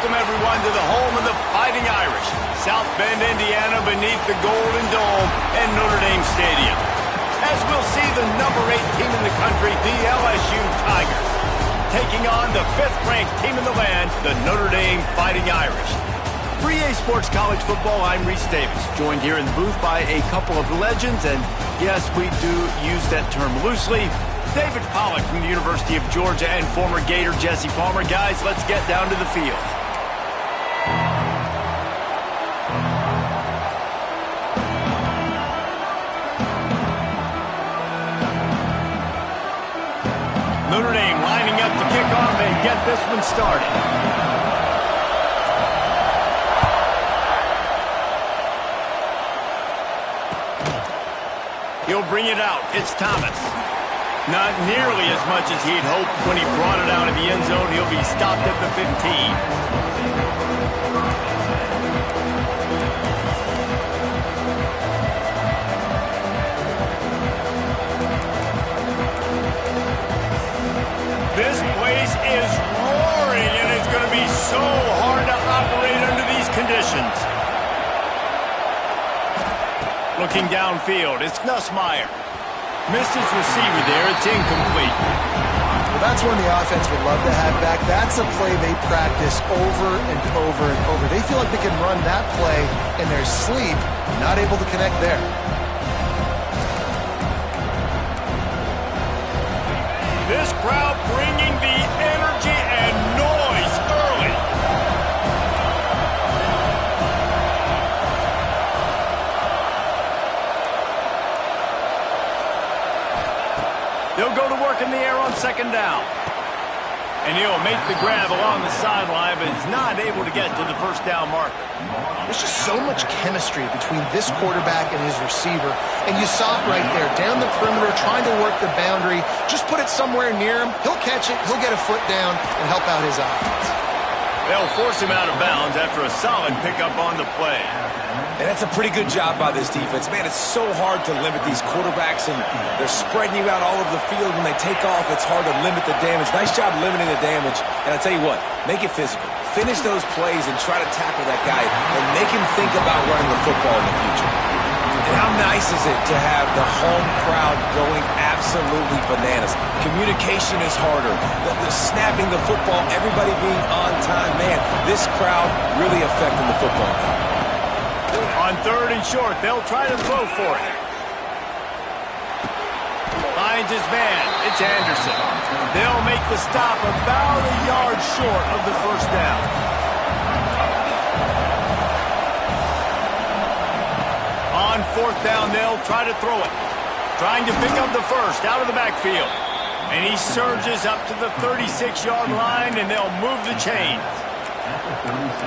welcome everyone to the home of the Fighting Irish, South Bend, Indiana, beneath the Golden Dome and Notre Dame Stadium. As we'll see the number 8 team in the country, the LSU Tigers, taking on the 5th-ranked team in the land, the Notre Dame Fighting Irish. For EA Sports College Football, I'm Reese Davis, joined here in the booth by a couple of legends, and yes, we do use that term loosely. David Pollack from the University of Georgia and former Gator Jesse Palmer. Guys, let's get down to the field. Notre Dame lining up to kick off and get this one started. He'll bring it out. It's Thomas. Not nearly as much as he'd hoped when he brought it out of the end zone. He'll be stopped at the 15. This place is roaring, and it's going to be so hard to operate under these conditions. Looking downfield, it's Nussmeier. Missed his receiver there. It's incomplete. Well, that's one the offense would love to have back. That's a play they practice over and over and over. They feel like they can run that play in their sleep, not able to connect there. This crowd bringing the energy and noise early. They'll go to work in the air on 2nd down. And he'll make the grab along the sideline, but is not able to get to the 1st down marker. There's just so much chemistry between this quarterback and his receiver. And you saw it right there, down the perimeter, trying to work the boundary. Just put it somewhere near him. He'll catch it. He'll get a foot down and help out his offense. They'll force him out of bounds after a solid pickup on the play. And that's a pretty good job by this defense. Man, it's so hard to limit these quarterbacks, and they're spreading you out all over the field. When they take off, it's hard to limit the damage. Nice job limiting the damage. And I tell you what, make it physical. Finish those plays and try to tackle that guy and make him think about running the football in the future. And how nice is it to have the home crowd going absolutely bananas? Communication is harder. The snapping the football, everybody being on time. Man, this crowd really affecting the football game. On 3rd and short, they'll try to throw for it. Finds his man. It's Anderson. They'll make the stop about a yard short of the 1st down. On 4th down, they'll try to throw it. Trying to pick up the 1st out of the backfield. And he surges up to the 36-yard line, and they'll move the chains.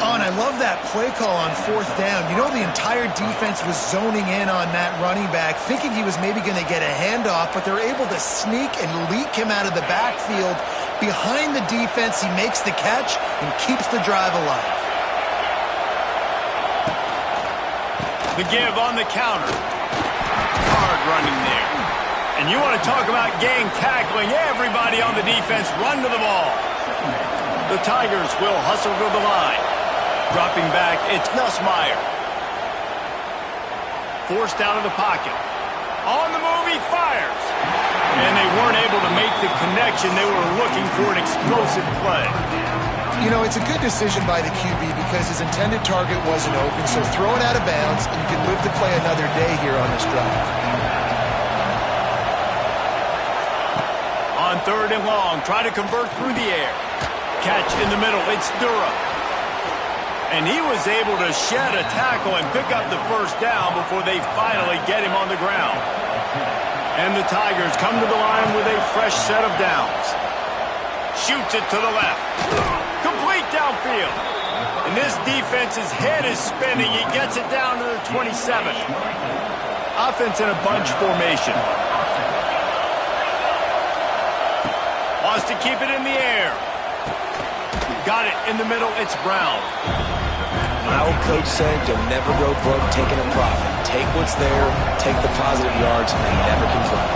Oh, and I love that play call on 4th down. You know, the entire defense was zoning in on that running back, thinking he was maybe going to get a handoff, but they're able to sneak and leak him out of the backfield. Behind the defense, he makes the catch and keeps the drive alive. The give on the counter. Hard running there. And you want to talk about gang tackling. Everybody on the defense run to the ball. The Tigers will hustle to the line. Dropping back, it's Nussmeier. Forced out of the pocket. On the move, he fires. And they weren't able to make the connection. They were looking for an explosive play. You know, it's a good decision by the QB because his intended target wasn't open, so throw it out of bounds, and you can live to play another day here on this drive. On 3rd and long, try to convert through the air. Catch in the middle, it's Durham. And he was able to shed a tackle and pick up the 1st down before they finally get him on the ground. And the Tigers come to the line with a fresh set of downs. Shoots it to the left. Complete downfield. And this defense's head is spinning. He gets it down to the 27. Offense in a bunch formation. Wants to keep it in the air. Got it in the middle. It's Brown. My old coach said you'll never go broke taking a profit. Take what's there, take the positive yards, and never complain.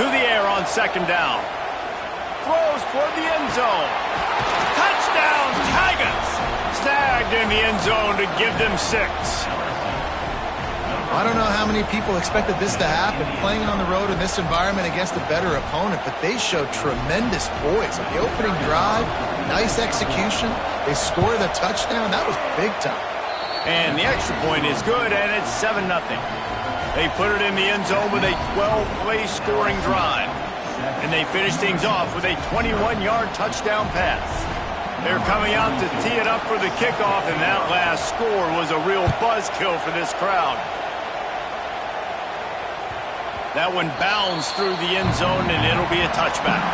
To the air on 2nd down. Throws for the end zone. snagged in the end zone to give them 6. I don't know how many people expected this to happen, playing on the road in this environment against a better opponent, but they showed tremendous poise. On the opening drive, nice execution. They scored a touchdown. That was big time. And the extra point is good, and it's 7-0. They put it in the end zone with a 12-play scoring drive. And they finish things off with a 21-yard touchdown pass. They're coming out to tee it up for the kickoff, and that last score was a real buzzkill for this crowd. That one bounds through the end zone, and it'll be a touchback.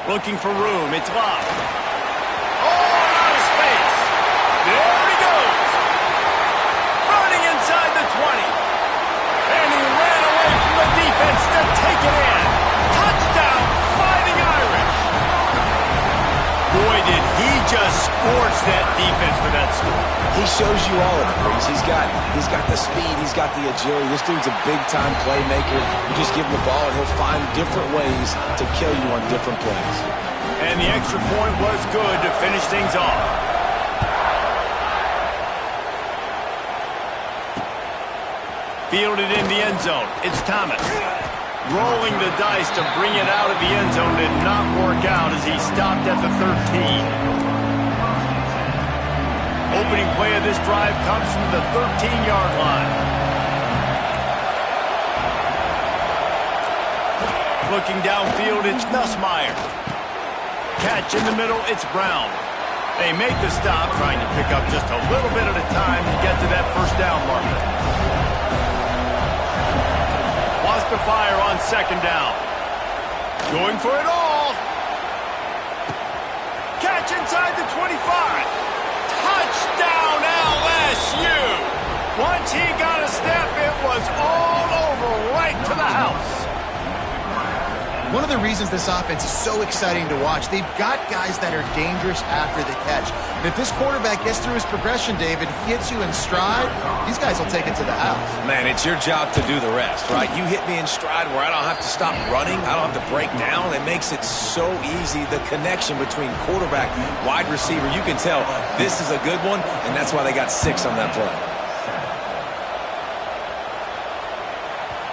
Looking for room. It's locked. Oh, out of space. There he goes. Running inside the 20. And he ran away from the defense to take it in. Touchdown, Fighting Irish. Boy, did he just scorch that defense for that score. He shows you all of it, Breeze. He's got the speed. He's got the agility. This dude's a big-time playmaker. You just give him the ball, and he'll find different ways to kill you on different plays. And the extra point was good to finish things off. Fielded in the end zone. It's Thomas. Rolling the dice to bring it out of the end zone did not work out as he stopped at the 13. Opening play of this drive comes from the 13-yard line. Looking downfield, it's Nussmeier. Catch in the middle, it's Brown. They make the stop, trying to pick up just a little bit at a time to get to that first down marker. Wants to fire on second down. Going for it all. Catch inside the 25. Touchdown, LSU! Once he got a step, it was all over right to the house. One of the reasons this offense is so exciting to watch, they've got guys that are dangerous after the catch. And if this quarterback gets through his progression, David, hits you in stride, these guys will take it to the house. Man, it's your job to do the rest, right? You hit me in stride where I don't have to stop running. I don't have to break down. It makes it so easy. The connection between quarterback, wide receiver, you can tell this is a good one, and that's why they got 6 on that play.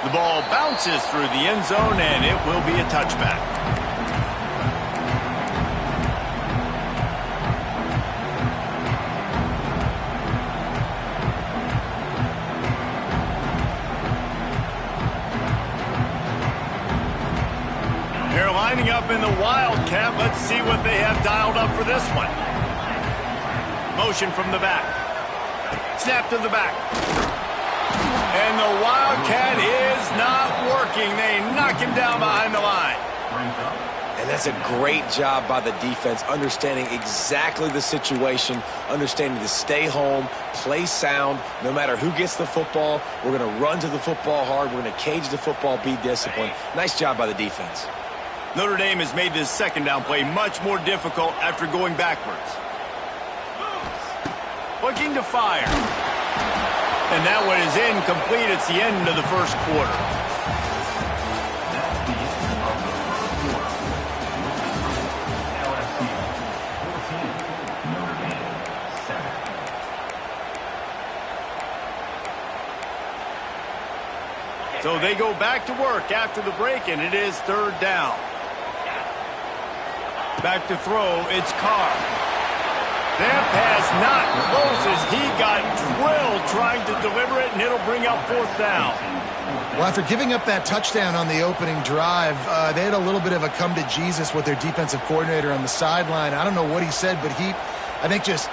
The ball bounces through the end zone, and it will be a touchback. They're lining up in the Wildcat. Let's see what they have dialed up for this one. Motion from the back. Snap to the back. And the Wildcat is not working. They knock him down behind the line. And that's a great job by the defense, understanding exactly the situation, understanding to stay home, play sound. No matter who gets the football, we're going to run to the football hard. We're going to cage the football, be disciplined. Nice job by the defense. Notre Dame has made this second down play much more difficult after going backwards. Looking to fire. And that one is incomplete. It's the end of the first quarter. So they go back to work after the break, and it is third down. Back to throw, it's Carr. That pass not close as he got drilled trying to deliver it, and it'll bring up fourth down. Well, after giving up that touchdown on the opening drive, they had a little bit of a come to Jesus with their defensive coordinator on the sideline. I don't know what he said, but he, I think, just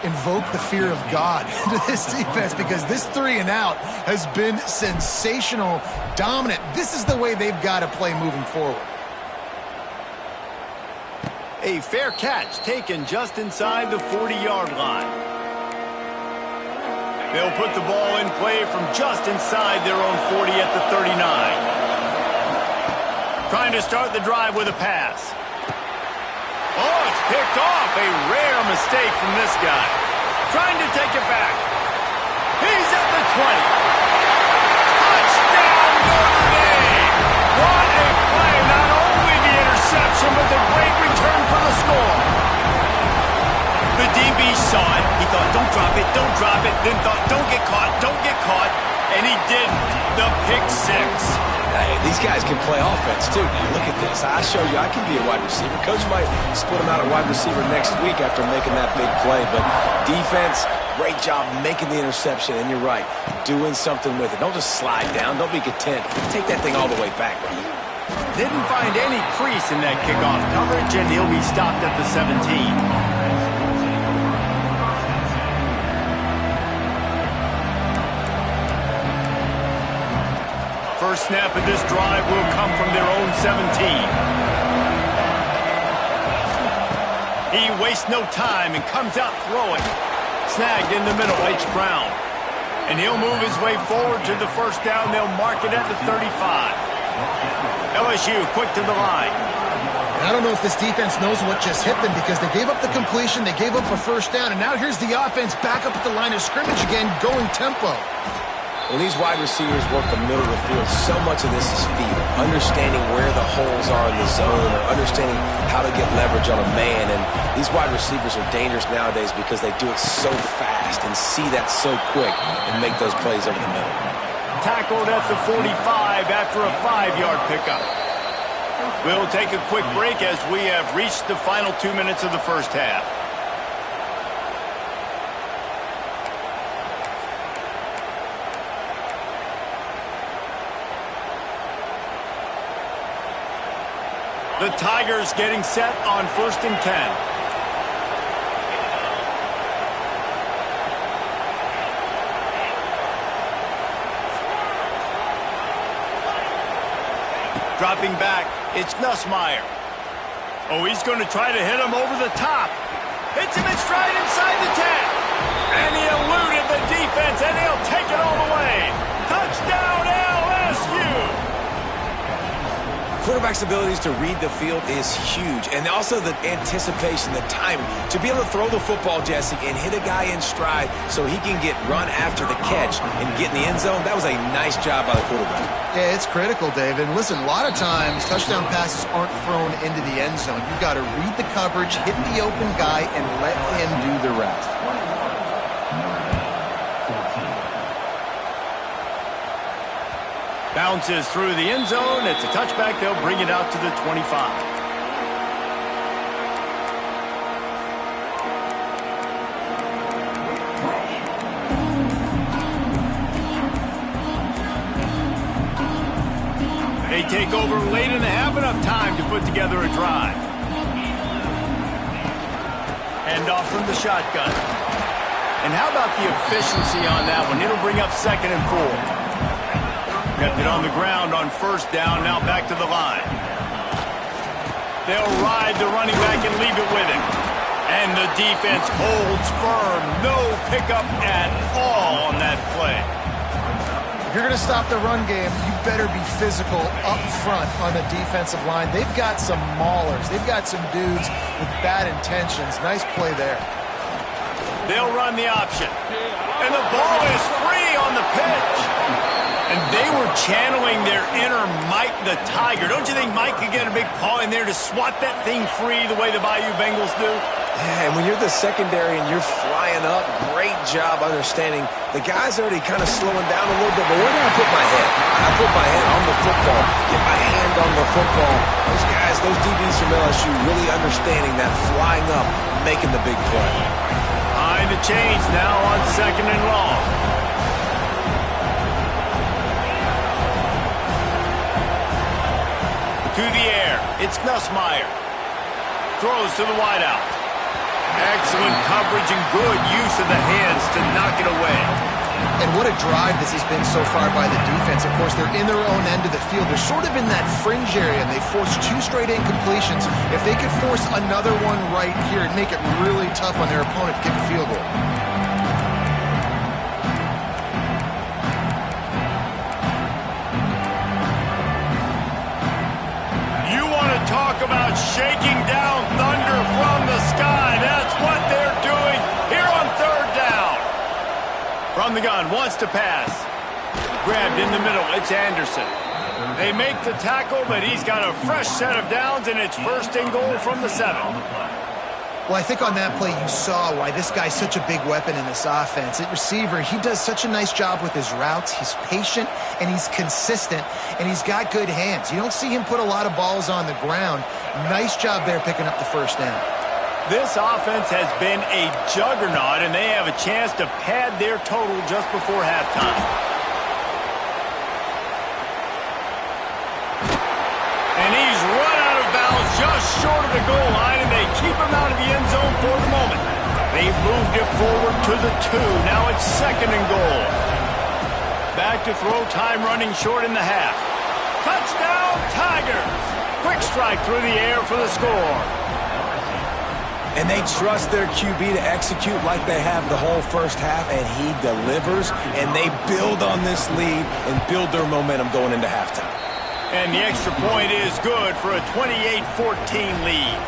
invoked the fear of God into this defense, because this 3 and out has been sensational, dominant. This is the way they've got to play moving forward. A fair catch taken just inside the 40-yard line. They'll put the ball in play from just inside their own 40 at the 39. Trying to start the drive with a pass. Oh, it's picked off. A rare mistake from this guy. Trying to take it back. He's at the 20. Touchdown, Notre Dame! What a play. Not only the interception, but the great return for the score. The DB saw it. He thought, don't drop it, don't drop it. Then thought, don't get caught, don't get caught. And he didn't. The pick six. Hey, these guys can play offense, too. Now, look at this. I show you I can be a wide receiver. Coach might split him out at wide receiver next week after making that big play. But defense, great job making the interception. And you're right, doing something with it. Don't just slide down. Don't be content. Take that thing all the way back, brother. Didn't find any crease in that kickoff coverage, and he'll be stopped at the 17. First snap of this drive will come from their own 17. He wastes no time and comes out throwing. Snagged in the middle, H. Brown. And he'll move his way forward to the first down. They'll mark it at the 35. LSU quick to the line. I don't know if this defense knows what just hit them because they gave up the completion, they gave up a first down, and now here's the offense back up at the line of scrimmage again, going tempo. When these wide receivers work the middle of the field, so much of this is feel. Understanding where the holes are in the zone or understanding how to get leverage on a man. And these wide receivers are dangerous nowadays because they do it so fast and see that so quick and make those plays over the middle. Tackled at the 45 after a 5-yard pickup. We'll take a quick break as we have reached the final 2 minutes of the first half. The Tigers getting set on 1st and 10. Dropping back, it's Nussmeier. Oh, he's going to try to hit him over the top. Hits him in stride inside the 10. And he eluded the defense, and he'll take it all the way. Touchdown, LSU! Quarterback's abilities to read the field is huge, and also the anticipation, the timing. To be able to throw the football, Jesse, and hit a guy in stride so he can get run after the catch and get in the end zone, that was a nice job by the quarterback. Yeah, it's critical, David. And listen, a lot of times touchdown passes aren't thrown into the end zone. You've got to read the coverage, hit the open guy, and let him do the rest. Bounces through the end zone. It's a touchback. They'll bring it out to the 25. They take over late and have enough time to put together a drive. Hand off from the shotgun. And how about the efficiency on that one? It'll bring up 2nd and 4. Kept it on the ground on 1st down, now back to the line. They'll ride the running back and leave it with him. And the defense holds firm. No pickup at all on that play. If you're going to stop the run game, you better be physical up front on the defensive line. They've got some maulers. They've got some dudes with bad intentions. Nice play there. They'll run the option. And the ball is free on the pitch. And they were channeling their inner Mike the Tiger. Don't you think Mike could get a big paw in there to swat that thing free the way the Bayou Bengals do? Yeah, and when you're the secondary and you're flying up, great job understanding. The guy's already kind of slowing down a little bit, but where do I put my head? I put my head on the football, get my hand on the football. Those guys, those DBs from LSU really understanding that flying up, making the big play. Behind the chains now on 2nd and long. To the air, it's Nussmeier. Throws to the wideout. Excellent coverage and good use of the hands to knock it away. And what a drive this has been so far by the defense. Of course, they're in their own end of the field. They're sort of in that fringe area, and they forced 2 straight incompletions. If they could force another one right here and make it really tough on their opponent to kick a field goal. shaking down thunder from the sky. That's what they're doing here on third down. From the gun, wants to pass. Grabbed in the middle, it's Anderson. They make the tackle, but he's got a fresh set of downs, and it's first and goal from the 7. Well, I think on that play you saw why this guy's such a big weapon in this offense. At receiver, he does such a nice job with his routes. He's patient, and he's consistent, and he's got good hands. You don't see him put a lot of balls on the ground. Nice job there picking up the first down. This offense has been a juggernaut, and they have a chance to pad their total just before halftime. And he's run out of bounds just short of the goal line, and they keep him out of the end zone for the moment. They've moved it forward to the 2. Now it's second and goal. Back to throw, time running short in the half. Touchdown, Tigers! Quick strike through the air for the score. And they trust their QB to execute like they have the whole first half, and he delivers, and they build on this lead and build their momentum going into halftime. And the extra point is good for a 28-14 lead.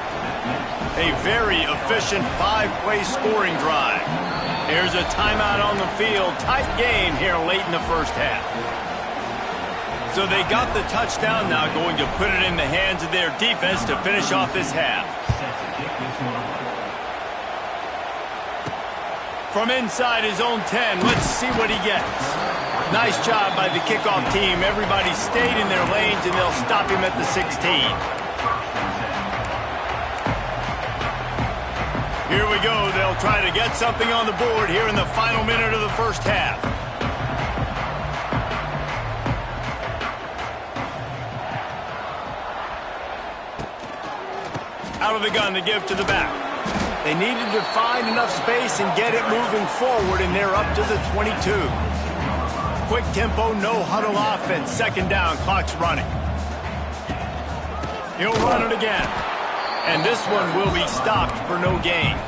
A very efficient 5-play scoring drive. There's a timeout on the field. Tight game here late in the first half. So they got the touchdown, now going to put it in the hands of their defense to finish off this half. From inside his own 10, let's see what he gets. Nice job by the kickoff team. Everybody stayed in their lanes, and they'll stop him at the 16. Here we go. They'll try to get something on the board here in the final minute of the first half. Out of the gun to give to the back. They needed to find enough space and get it moving forward, and they're up to the 22. Quick tempo, no huddle offense. Second down, clock's running. He'll run it again. And this one will be stopped for no gain.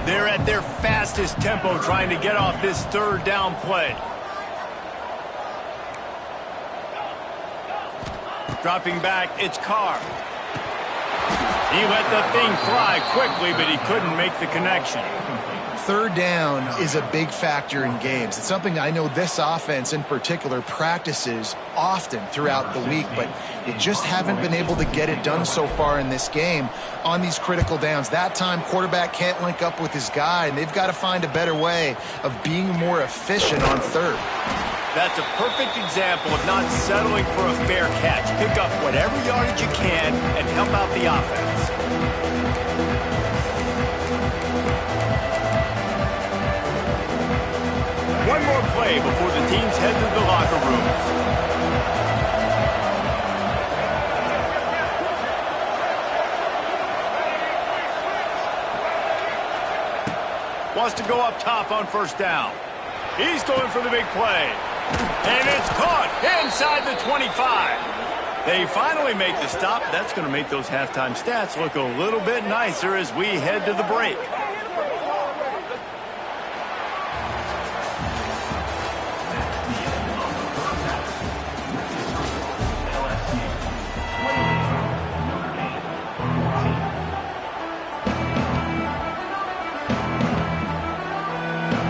They're at their fastest tempo trying to get off this third down play. Dropping back, it's Carr. He let the thing fly quickly, but he couldn't make the connection. Third down is a big factor in games. It's something I know this offense in particular practices often throughout the week, but they just haven't been able to get it done so far in this game on these critical downs. That time, quarterback can't link up with his guy, and they've got to find a better way of being more efficient on third. That's a perfect example of not settling for a fair catch. Pick up whatever yardage you can and help out the offense. One more play before the teams head to the locker rooms. Wants to go up top on first down. He's going for the big play. And it's caught inside the 25. They finally make the stop. That's going to make those halftime stats look a little bit nicer as we head to the break.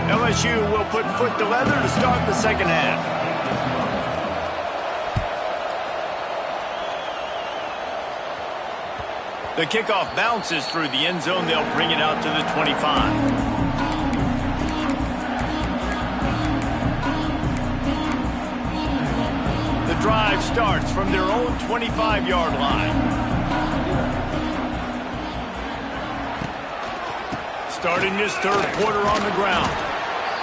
LSU will put foot to leather to start the second half. The kickoff bounces through the end zone. They'll bring it out to the 25. The drive starts from their own 25-yard line. Starting this third quarter on the ground.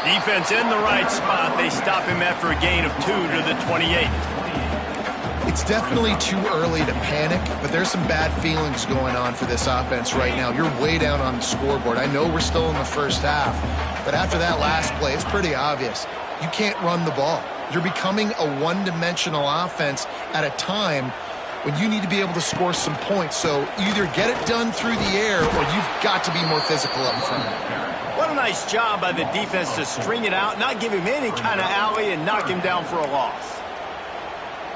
Defense in the right spot. They stop him after a gain of 2 to the 28. It's definitely too early to panic, but there's some bad feelings going on for this offense right now. You're way down on the scoreboard. I know we're still in the first half, but after that last play, it's pretty obvious. You can't run the ball. You're becoming a one-dimensional offense at a time when you need to be able to score some points. So either get it done through the air or you've got to be more physical up front. What a nice job by the defense to string it out, not give him any kind of alley, and knock him down for a loss.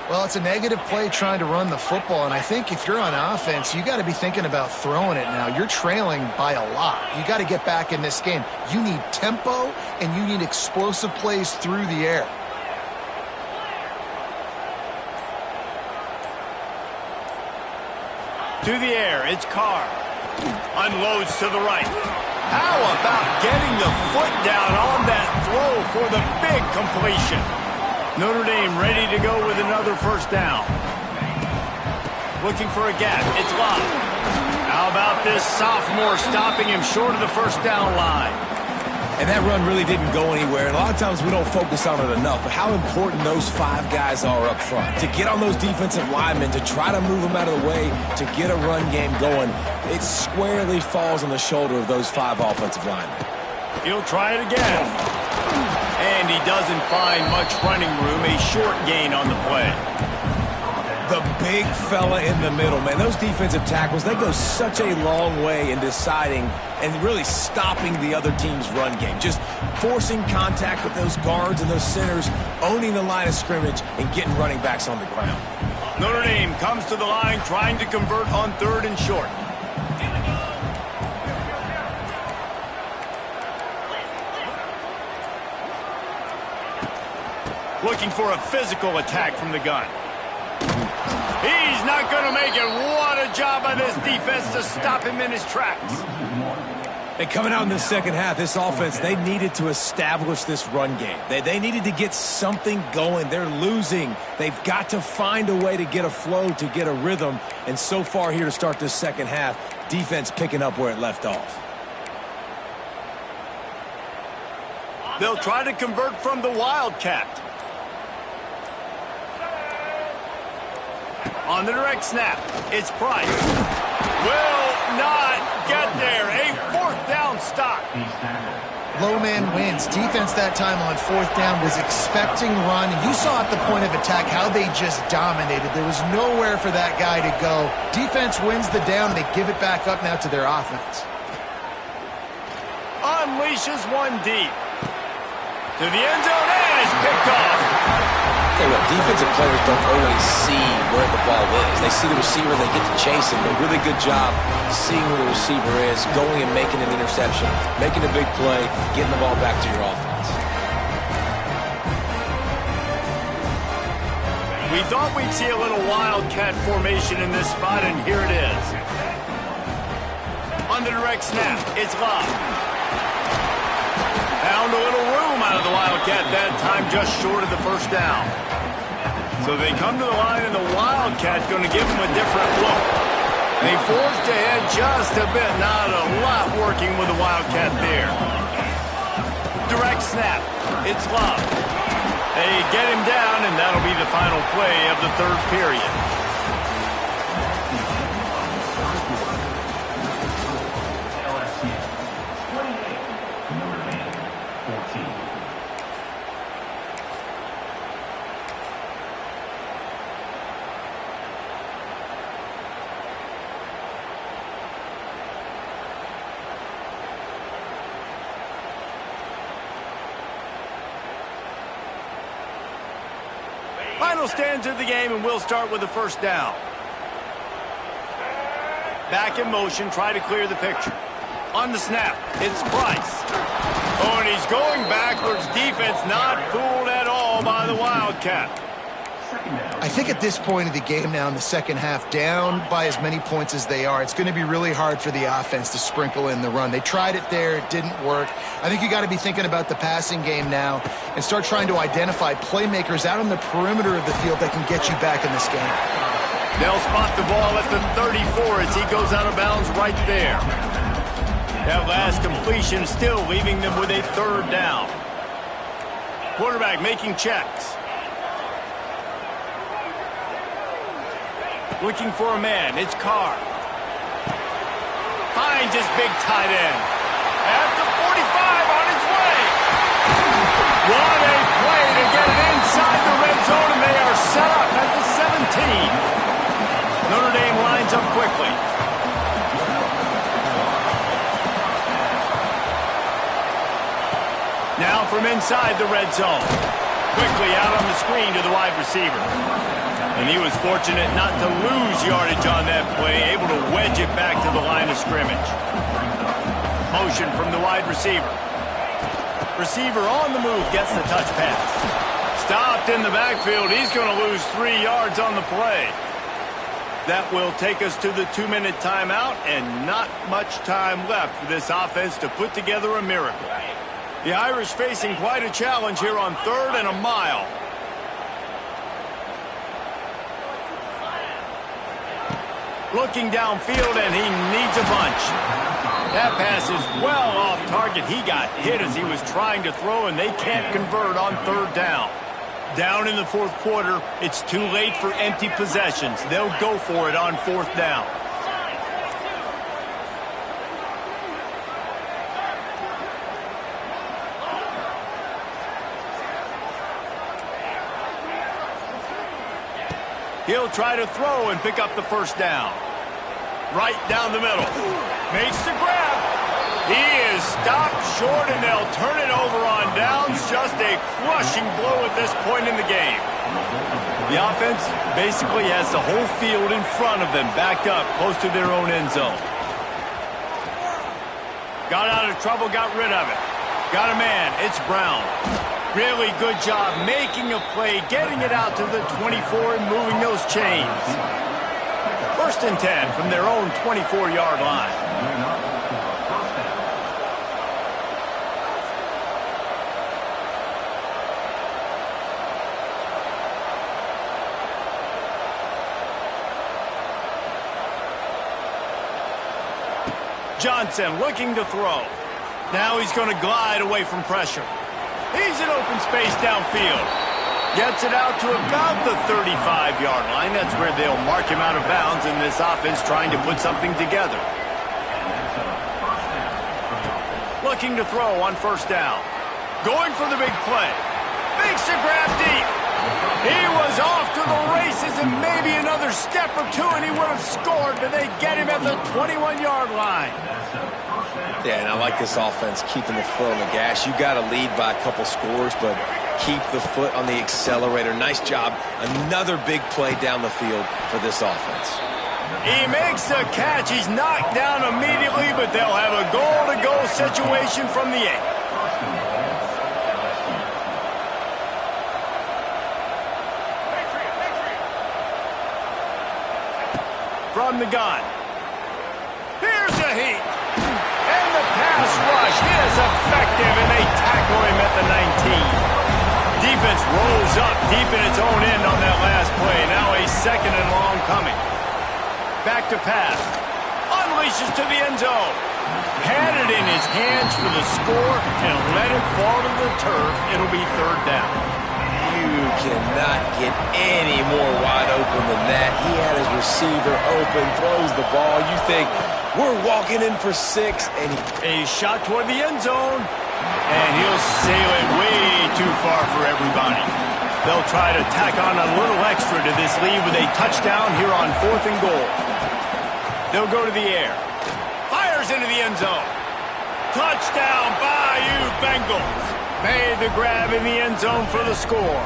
Well, it's a negative play trying to run the football, and I think if you're on offense, you got to be thinking about throwing it now. You're trailing by a lot. You got to get back in this game. You need tempo, and you need explosive plays through the air. To the air, it's Carr. Unloads to the right. How about getting the foot down on that throw for the big completion? Notre Dame ready to go with another first down. Looking for a gap. It's Love. How about this sophomore stopping him short of the first down line? And that run really didn't go anywhere. And a lot of times we don't focus on it enough, but how important those 5 guys are up front. To get on those defensive linemen, to try to move them out of the way, to get a run game going, it squarely falls on the shoulder of those 5 offensive linemen. He'll try it again. And he doesn't find much running room. A short gain on the play. The big fella in the middle, man. Those defensive tackles, they go such a long way in deciding and really stopping the other team's run game. Just forcing contact with those guards and those centers, owning the line of scrimmage, and getting running backs on the ground. Notre Dame comes to the line trying to convert on 3rd and short. Looking for a physical attack from the gun. He's not going to make it. What a job by this defense to stop him in his tracks. And coming out in the second half, this offense, they needed to establish this run game. They needed to get something going. They're losing. They've got to find a way to get a flow, to get a rhythm. And so far here to start this second half, defense picking up where it left off. They'll try to convert from the Wildcat. On the direct snap, it's Price. Will not get there. A 4th down stop. Low man wins. Defense that time on 4th down was expecting run. You saw at the point of attack how they just dominated. There was nowhere for that guy to go. Defense wins the down. They give it back up now to their offense. Unleashes one deep. To the end zone, and it's picked off. Tell you what, defensive players don't always see where the ball is. They see the receiver, they get to chase him. A really good job seeing where the receiver is, going and making an interception, making a big play, getting the ball back to your offense. We thought we'd see a little Wildcat formation in this spot, and here it is. On the direct snap, it's Love. Found a little room out of the Wildcat that time, just short of the first down. So they come to the line, and the Wildcat going to give them a different look. They forged ahead just a bit. Not a lot working with the Wildcat there. Direct snap. It's Love. They get him down, and that'll be the final play of the 3rd period. Final stands of the game, and we'll start with the first down. Back in motion, try to clear the picture. On the snap, it's Price. Oh, and he's going backwards. Defense not fooled at all by the Wildcat. I think at this point of the game now in the second half, down by as many points as they are, it's going to be really hard for the offense to sprinkle in the run. They tried it there. It didn't work. I think you got to be thinking about the passing game now and start trying to identify playmakers out on the perimeter of the field that can get you back in this game. They'll spot the ball at the 34 as he goes out of bounds right there. That last completion still leaving them with a 3rd down. Quarterback making checks. Looking for a man. It's Carr. Finds his big tight end. At the 45 on his way. What a play to get it inside the red zone, and they are set up at the 17. Notre Dame lines up quickly. Now from inside the red zone. Quickly out on the screen to the wide receiver. And he was fortunate not to lose yardage on that play, able to wedge it back to the line of scrimmage. Motion from the wide receiver. Receiver on the move gets the touch pass. Stopped in the backfield. He's going to lose 3 yards on the play. That will take us to the 2-minute timeout, and not much time left for this offense to put together a miracle. The Irish facing quite a challenge here on 3rd and a mile. Looking downfield, and he needs a bunch. That pass is well off target. He got hit as he was trying to throw, and they can't convert on 3rd down. Down in the 4th quarter, it's too late for empty possessions. They'll go for it on 4th down. He'll try to throw and pick up the 1st down. Right down the middle. Makes the grab. He is stopped short, and they'll turn it over on downs. Just a crushing blow at this point in the game. The offense basically has the whole field in front of them, backed up close to their own end zone. Got out of trouble, got rid of it. Got a man, it's Brown. Really good job making a play, getting it out to the 24 and moving those chains. 1st and 10 from their own 24-yard line. Johnson looking to throw. Now he's going to glide away from pressure. He's in open space downfield. Gets it out to about the 35-yard line. That's where they'll mark him out of bounds in this offense trying to put something together. Looking to throw on 1st down. Going for the big play. Makes the grab deep. He was off to the races, and maybe another step or two and he would have scored, but they get him at the 21-yard line. Yeah, and I like this offense keeping the foot on the gas. You got to lead by a couple scores, but keep the foot on the accelerator. Nice job. Another big play down the field for this offense. He makes the catch. He's knocked down immediately, but they'll have a goal-to-go situation from the 8. From the gun. Here's a heat. And the pass rush is effective, and they tackle him at the 19. Defense rolls up deep in its own end on that last play. Now a 2nd and long coming. Back to pass. Unleashes to the end zone. Had it in his hands for the score and let it fall to the turf. It'll be 3rd down. You cannot get any more wide open than that. He had his receiver open, throws the ball. You think, we're walking in for 6, and a shot toward the end zone, and he'll sail it way too far for everybody. They'll try to tack on a little extra to this lead with a touchdown here on 4th and goal. They'll go to the air. Fires into the end zone. Touchdown, Bayou Bengals. Made the grab in the end zone for the score.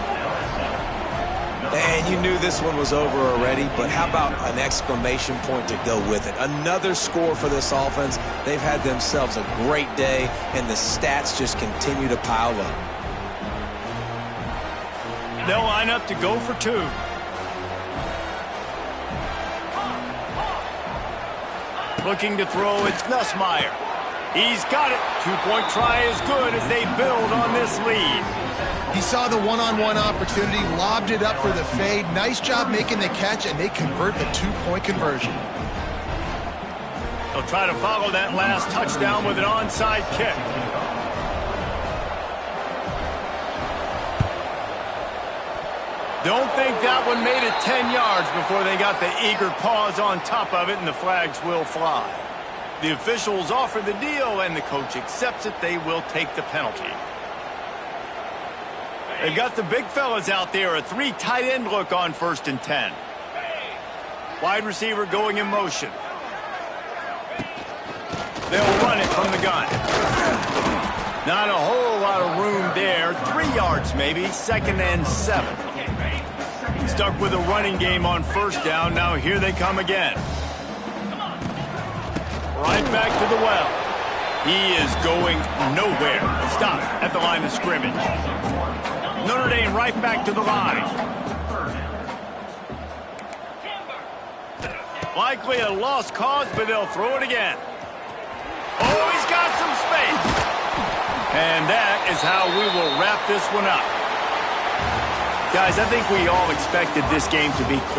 And you knew this one was over already, but how about an exclamation point to go with it? Another score for this offense. They've had themselves a great day, and the stats just continue to pile up. They'll line up to go for 2. Looking to throw, it's Nussmeier. He's got it. 2-point try is good as they build on this lead. He saw the one-on-one opportunity, lobbed it up for the fade. Nice job making the catch, and they convert the 2-point conversion. They'll try to follow that last touchdown with an onside kick. Don't think that one made it 10 yards before they got the eager paws on top of it, and the flags will fly. The officials offer the deal, and the coach accepts it. They will take the penalty. They've got the big fellas out there, a 3 tight end look on 1st and 10. Wide receiver going in motion. They'll run it from the gun. Not a whole lot of room there. 3 yards maybe, 2nd and 7. Stuck with a running game on first down. Now here they come again. Right back to the well. He is going nowhere. Stop at the line of scrimmage. Notre Dame right back to the line. Likely a lost cause, but they'll throw it again. Oh, he's got some space. And that is how we will wrap this one up. Guys, I think we all expected this game to be close.